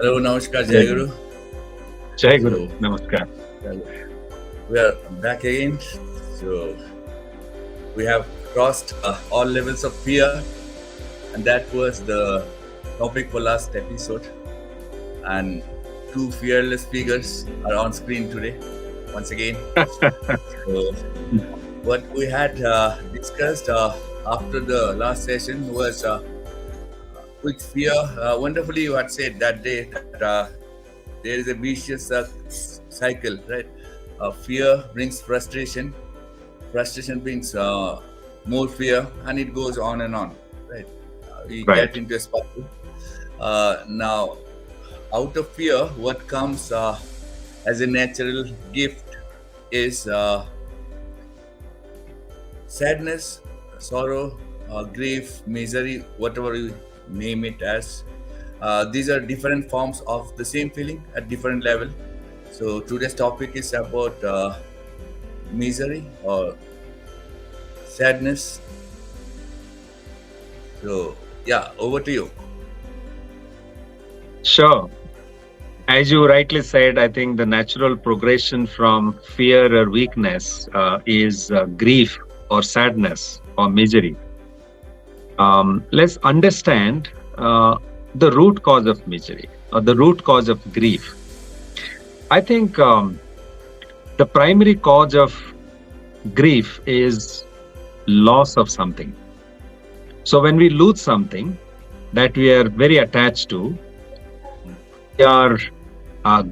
Hello, Namaskar, Jai Jai Guru. Guru. Jai Guru. So, Namaskar. we are back again. So, we have crossed all levels of fear, and that was the topic for last episode. And two fearless figures are on screen today, once again. So, what we had discussed after the last session was with fear. Wonderfully, you had said that day that there is a vicious cycle, right? Fear brings frustration, frustration brings more fear, and it goes on and on, right? We Right. get into a spiral. Now, out of fear, what comes as a natural gift is sadness, sorrow, grief, misery, whatever you name it as. These are different forms of the same feeling at different level. So today's topic is about misery or sadness. So yeah, over to you. Sure. As you rightly said, I think the natural progression from fear or weakness is grief or sadness or misery. Let's understand the root cause of misery or the root cause of grief. I think the primary cause of grief is loss of something. So when we lose something that we are very attached to, we are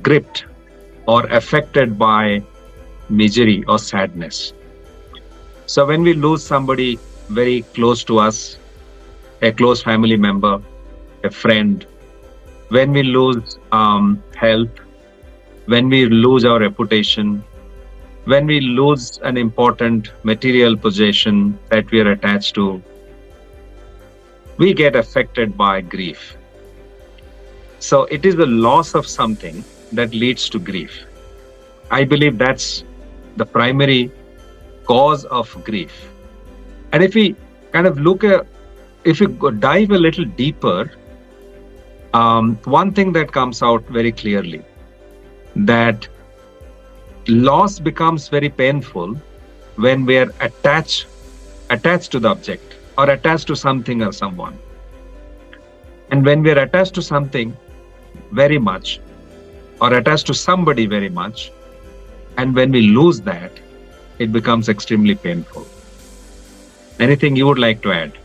gripped or affected by misery or sadness. So when we lose somebody very close to us, a close family member, a friend, when we lose health, when we lose our reputation, when we lose an important material possession that we are attached to, we get affected by grief. So it is the loss of something that leads to grief. I believe that's the primary cause of grief. And if we kind of if we dive a little deeper, one thing that comes out very clearly, that loss becomes very painful when we are attached to the object or attached to something or someone. And when we are attached to something very much or attached to somebody very much, and when we lose that, it becomes extremely painful. Anything you would like to add?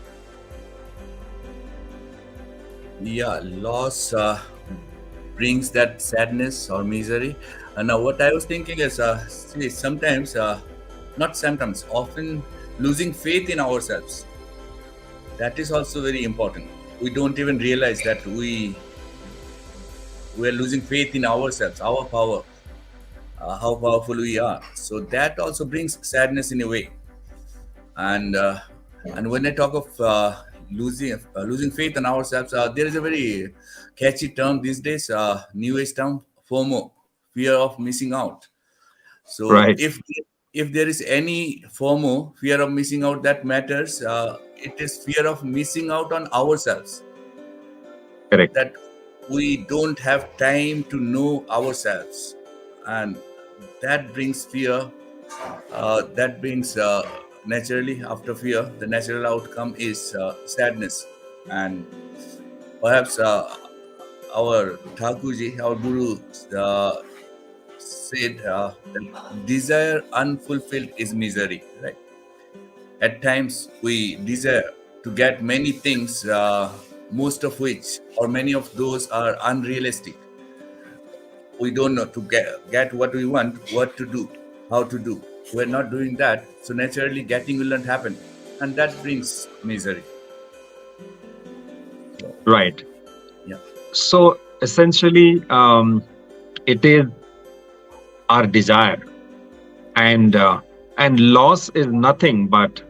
Yeah, loss brings that sadness or misery. Now, what I was thinking is, see, sometimes, not sometimes, often losing faith in ourselves. That is also very important. We don't even realize that we are losing faith in ourselves, our power, how powerful we are. So that also brings sadness in a way. And when I talk of losing faith in ourselves, there is a very catchy term these days, new age term, FOMO, fear of missing out. So Right. if there is any FOMO, fear of missing out, that matters, it is fear of missing out on ourselves. Correct. That we don't have time to know ourselves, and that brings fear. That brings naturally, after fear, the natural outcome is sadness. And perhaps our Thakurji, our Guru, said that desire unfulfilled is misery, right? At times we desire to get many things, most of which or many of those are unrealistic. We don't know to get what we want, what to do, how to do. We're not doing that, so naturally getting will not happen, and that brings misery. Right. Yeah. So essentially, it is our desire, and loss is nothing but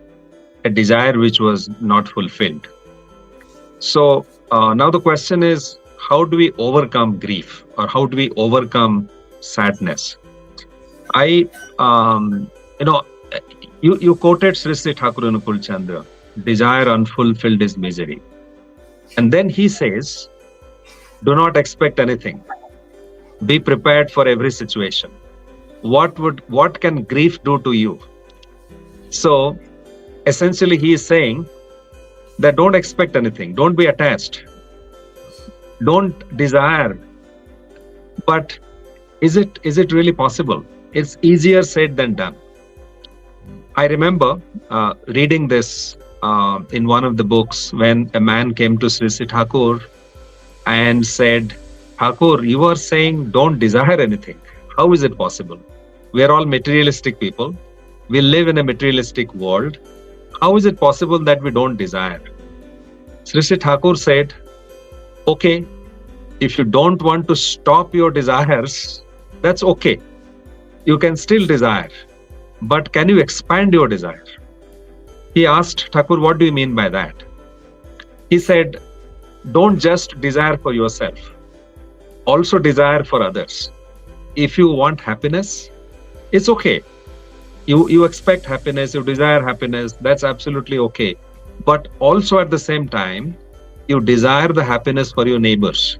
a desire which was not fulfilled. So now the question is, how do we overcome grief, or how do we overcome sadness? I, you quoted Sri Sri Thakur Anukul Chandra, desire unfulfilled is misery. And then he says, Do not expect anything. Be prepared for every situation. What can grief do to you? So essentially he is saying that don't expect anything, don't be attached, don't desire. But is it really possible? It's easier said than done. I remember reading this in one of the books when a man came to Sri Thakur and said, Thakur, you are saying don't desire anything. How is it possible? We are all materialistic people. We live in a materialistic world. How is it possible that we don't desire? Sri Thakur said, okay, if you don't want to stop your desires, that's okay. You can still desire. But can you expand your desire? He asked Thakur, what do you mean by that? He said, don't just desire for yourself. Also desire for others. If you want happiness, it's okay. You expect happiness, you desire happiness, that's absolutely okay. But also at the same time, you desire the happiness for your neighbors,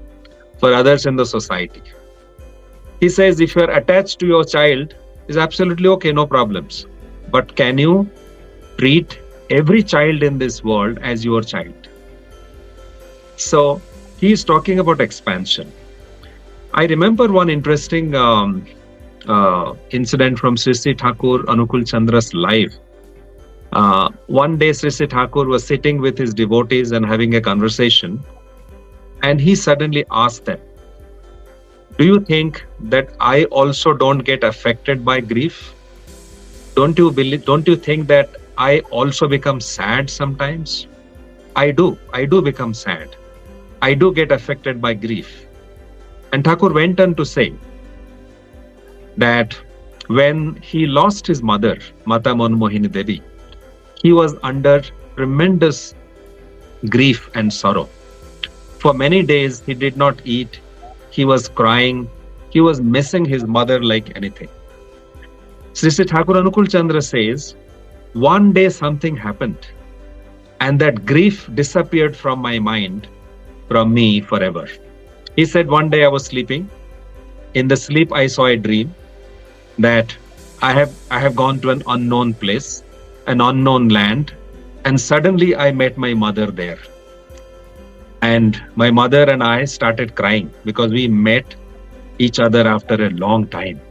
for others in the society. He says if you are attached to your child, it's absolutely okay, no problems. But can you treat every child in this world as your child? So he is talking about expansion. I remember one interesting incident from Sri Thakur Anukul Chandra's life. One day Sri Thakur was sitting with his devotees and having a conversation, and he suddenly asked them, do you think that I also don't get affected by grief? Don't you think that I also become sad sometimes? I do become sad. I do get affected by grief. And Thakur went on to say that when he lost his mother, Mata Manmohini Devi, he was under tremendous grief and sorrow. For many days, he did not eat. He was crying. He was missing his mother like anything. Sri Thakur Anukul Chandra says, one day something happened and that grief disappeared from my mind, from me forever. He said, one day I was sleeping. In the sleep, I saw a dream that I have gone to an unknown place, an unknown land, and suddenly I met my mother there. And my mother and I started crying because we met each other after a long time.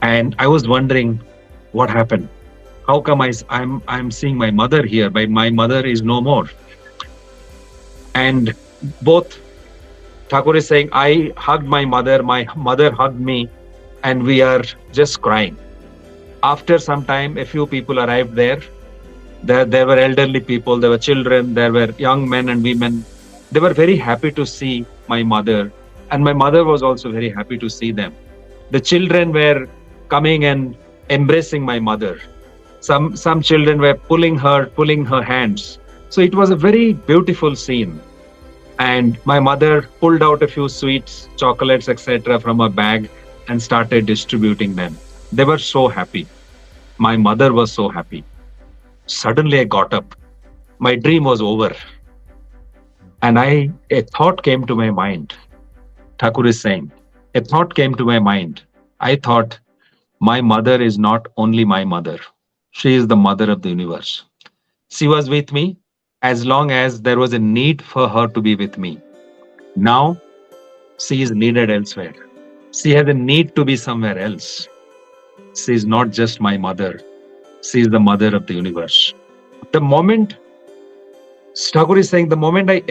And I was wondering what happened. How come I'm seeing my mother here, but my mother is no more? And both Thakur is saying, I hugged my mother hugged me, and we are just crying. After some time, a few people arrived there. There were elderly people, there were children, there were young men and women. They were very happy to see my mother, and my mother was also very happy to see them. The children were coming and embracing my mother. Some children were pulling her hands. So it was a very beautiful scene. And my mother pulled out a few sweets, chocolates, etc. from her bag and started distributing them. They were so happy. My mother was so happy. Suddenly I got up. My dream was over. And a thought came to my mind. Thakur is saying, a thought came to my mind. I thought, my mother is not only my mother. She is the mother of the universe. She was with me as long as there was a need for her to be with me. Now, she is needed elsewhere. She has a need to be somewhere else. She is not just my mother. She is the mother of the universe. The moment, Thakur is saying, the moment I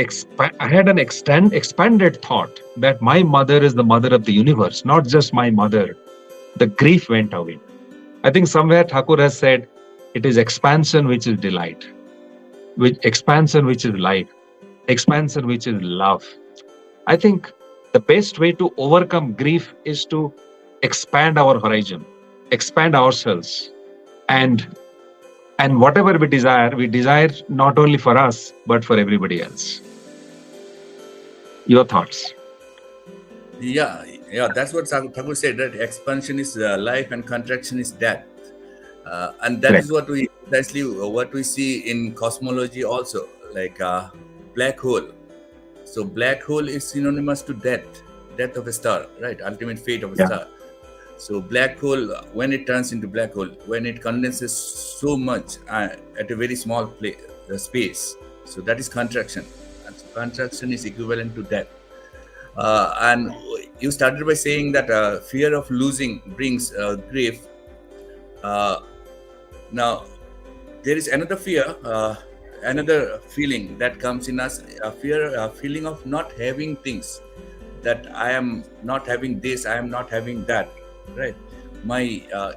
had an expanded thought that my mother is the mother of the universe, not just my mother, the grief went away. I think somewhere Thakur has said, it is expansion which is delight, expansion which is life, expansion which is love. I think the best way to overcome grief is to expand our horizon, expand ourselves, and whatever we desire not only for us, but for everybody else. Your thoughts? Yeah, that's what Thakur said, that expansion is life and contraction is death. And that is what we see in cosmology also, like a black hole. So black hole is synonymous to death of a star, right? Ultimate fate of a Yeah. star. So black hole, when it turns into black hole, when it condenses so much at a very small space, so that is contraction. And so contraction is equivalent to death. And you started by saying that fear of losing brings grief. Now, there is another fear, another feeling that comes in us, a feeling of not having things, that I am not having this, I am not having that, right? My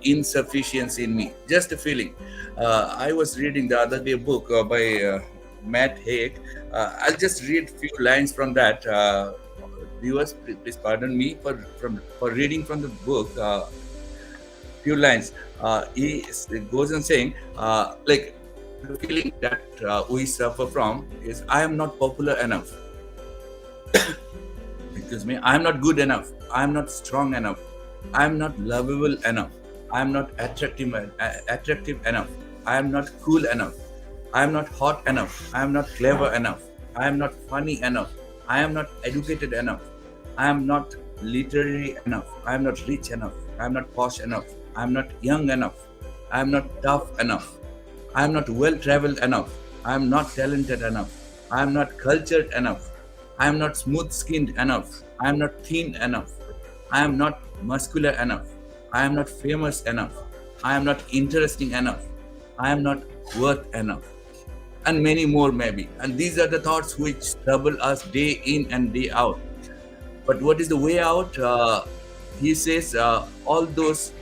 insufficiency in me, just a feeling. I was reading the other day a book by Matt Haig. I'll just read few lines from that. Viewers, please pardon me for reading from the book. Few lines. He goes on saying, like, the feeling that we suffer from is I am not popular enough. Excuse me. I am not good enough. I am not strong enough. I am not lovable enough. I am not attractive enough. I am not cool enough. I am not hot enough. I am not clever enough. I am not funny enough. I am not educated enough. I am not literary enough. I am not rich enough. I am not posh enough. I am not young enough. I am not tough enough. I am not well traveled enough. I am not talented enough. I am not cultured enough. I am not smooth skinned enough. I am not thin enough. I am not muscular enough. I am not famous enough. I am not interesting enough. I am not worth enough. And many more, maybe. And these are the thoughts which trouble us day in and day out. But what is the way out? He says, all those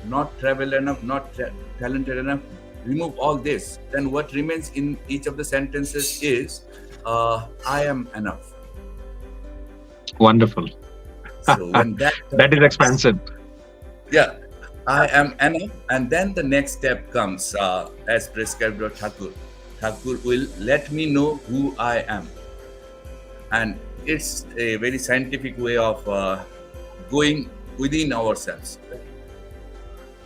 not traveled enough, not talented enough, remove all this. Then what remains in each of the sentences is, I am enough. Wonderful. So when that is expansion. Yeah, I am enough. And then the next step comes, as prescribed by Thakur. Thakur will let me know who I am. And it's a very scientific way of going within ourselves.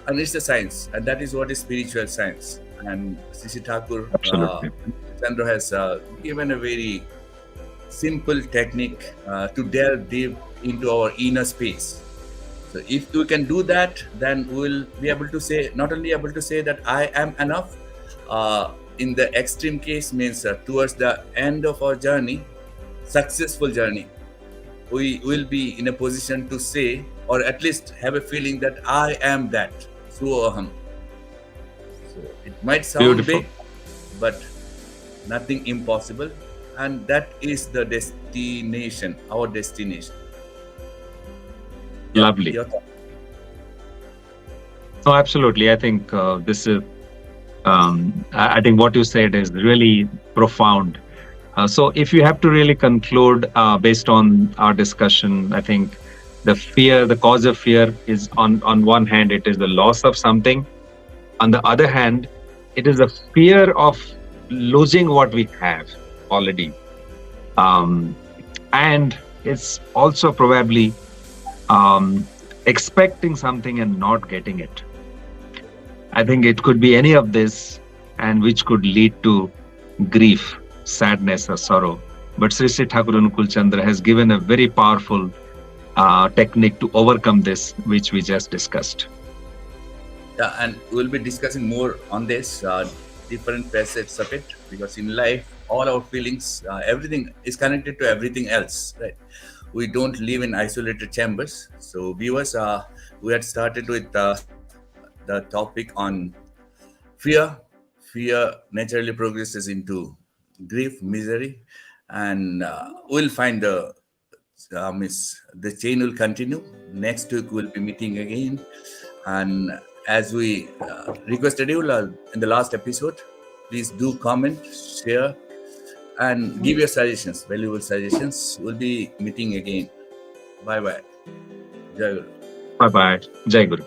And it's the science, and that is what is spiritual science. And Sri Thakur Chandra has given a very simple technique to delve deep into our inner space. So if we can do that, then we'll be able to say, not only able to say that I am enough, in the extreme case means towards the end of our journey, successful journey, we will be in a position to say, or at least have a feeling that I am that. So it might sound Beautiful. big, but nothing impossible. And that is the destination, our destination. Lovely. Your thought? No, absolutely. I think this is. I think what you said is really profound. So, if you have to really conclude based on our discussion, I think the cause of fear is on one hand, it is the loss of something. On the other hand, it is the fear of losing what we have already. And it's also probably expecting something and not getting it. I think it could be any of this, and which could lead to grief, sadness, or sorrow. But Sri Sri Thakur Anukul Chandra has given a very powerful technique to overcome this, which we just discussed. Yeah, and we'll be discussing more on this, different facets of it, because in life, all our feelings, everything is connected to everything else, right? We don't live in isolated chambers. So viewers, we had started with the topic on fear. Fear naturally progresses into grief, misery, and we'll find the chain will continue. Next week we'll be meeting again, and as we requested you in the last episode, please do comment, share, and give your suggestions, valuable suggestions. We'll be meeting again. Bye bye. Jai Guru. Bye bye. Jai Guru.